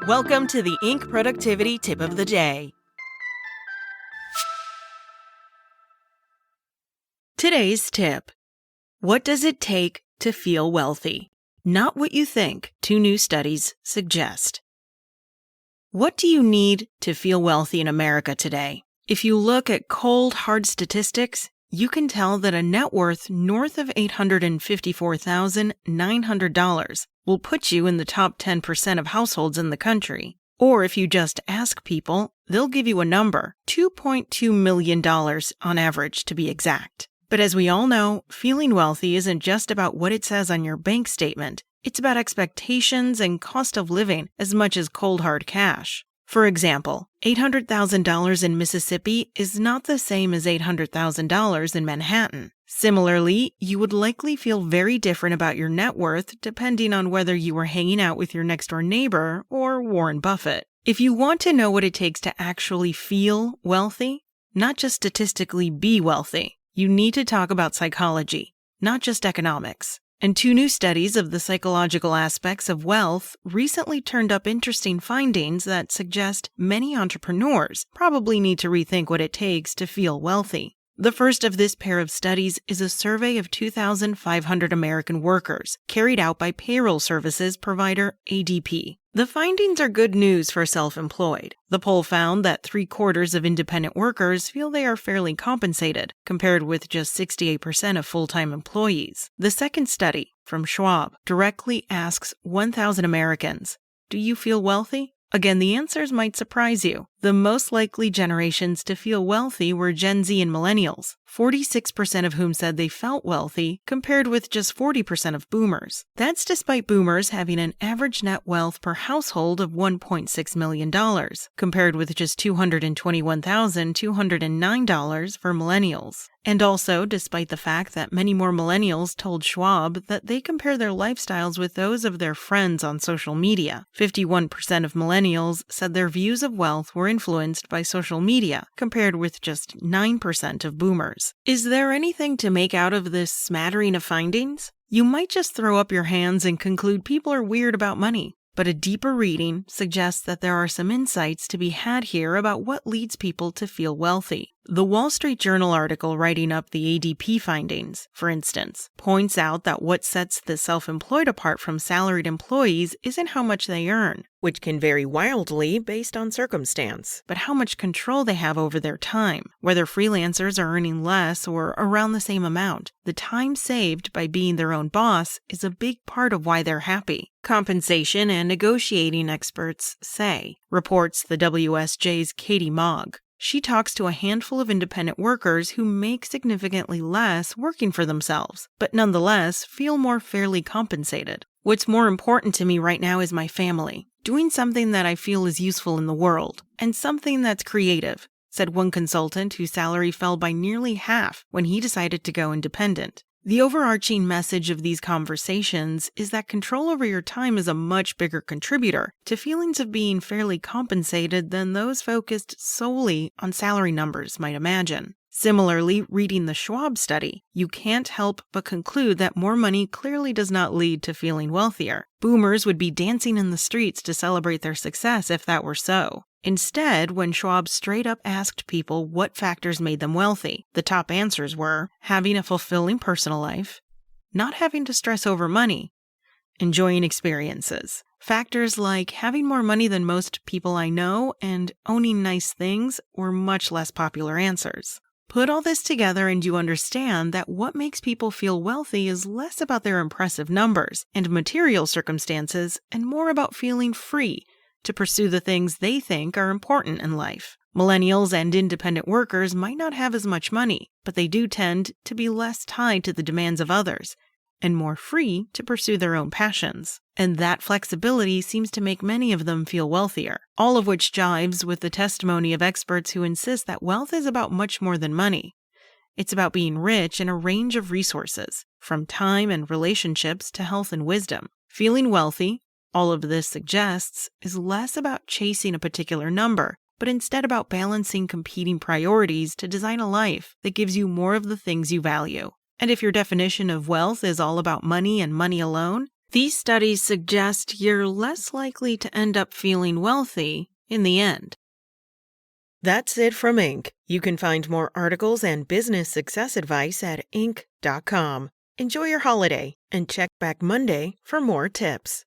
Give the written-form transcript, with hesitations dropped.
Welcome to the Inc. Productivity Tip of the Day. Today's tip: what does it take to feel wealthy? Not what you think, 2 new studies suggest. What do you need to feel wealthy in America today? If you look at cold, hard statistics, you can tell that a net worth north of $854,900 will put you in the top 10% of households in the country. Or if you just ask people, they'll give you a number, $2.2 million on average to be exact. But as we all know, feeling wealthy isn't just about what it says on your bank statement. It's about expectations and cost of living as much as cold hard cash. For example, $800,000 in Mississippi is not the same as $800,000 in Manhattan. Similarly, you would likely feel very different about your net worth depending on whether you were hanging out with your next-door neighbor or Warren Buffett. If you want to know what it takes to actually feel wealthy, not just statistically be wealthy, you need to talk about psychology, not just economics. And 2 new studies of the psychological aspects of wealth recently turned up interesting findings that suggest many entrepreneurs probably need to rethink what it takes to feel wealthy. The first of this pair of studies is a survey of 2,500 American workers carried out by payroll services provider ADP. The findings are good news for self-employed. The poll found that 3/4 of independent workers feel they are fairly compensated, compared with just 68% of full-time employees. The second study, from Schwab, directly asks 1,000 Americans, "Do you feel wealthy?" Again, the answers might surprise you. The most likely generations to feel wealthy were Gen Z and millennials, 46% of whom said they felt wealthy, compared with just 40% of boomers. That's despite boomers having an average net wealth per household of $1.6 million, compared with just $221,209 for millennials. And also, despite the fact that many more millennials told Schwab that they compare their lifestyles with those of their friends on social media. 51% of millennials said their views of wealth were influenced by social media, compared with just 9% of boomers. Is there anything to make out of this smattering of findings? You might just throw up your hands and conclude people are weird about money. But a deeper reading suggests that there are some insights to be had here about what leads people to feel wealthy. The Wall Street Journal article writing up the ADP findings, for instance, points out that what sets the self-employed apart from salaried employees isn't how much they earn, which can vary wildly based on circumstance, but how much control they have over their time. Whether freelancers are earning less or around the same amount, the time saved by being their own boss is a big part of why they're happy. Compensation and negotiating experts say, reports the WSJ's Katie Mogg. She talks to a handful of independent workers who make significantly less working for themselves, but nonetheless feel more fairly compensated. What's more important to me right now is my family, doing something that I feel is useful in the world, and something that's creative, said one consultant whose salary fell by nearly half when he decided to go independent. The overarching message of these conversations is that control over your time is a much bigger contributor to feelings of being fairly compensated than those focused solely on salary numbers might imagine. Similarly, reading the Schwab study, you can't help but conclude that more money clearly does not lead to feeling wealthier. Boomers would be dancing in the streets to celebrate their success if that were so. Instead, when Schwab straight up asked people what factors made them wealthy, the top answers were having a fulfilling personal life, not having to stress over money, enjoying experiences. Factors like having more money than most people I know and owning nice things were much less popular answers. Put all this together and you understand that what makes people feel wealthy is less about their impressive numbers and material circumstances and more about feeling free to pursue the things they think are important in life. Millennials and independent workers might not have as much money, but they do tend to be less tied to the demands of others and more free to pursue their own passions. And that flexibility seems to make many of them feel wealthier, all of which jives with the testimony of experts who insist that wealth is about much more than money. It's about being rich in a range of resources, from time and relationships to health and wisdom. Feeling wealthy, all of this suggests, is less about chasing a particular number, but instead about balancing competing priorities to design a life that gives you more of the things you value. And if your definition of wealth is all about money and money alone, These studies suggest you're less likely to end up feeling wealthy in the end. That's it from Inc. You can find more articles and business success advice at Inc.com. Enjoy your holiday and check back Monday for more tips.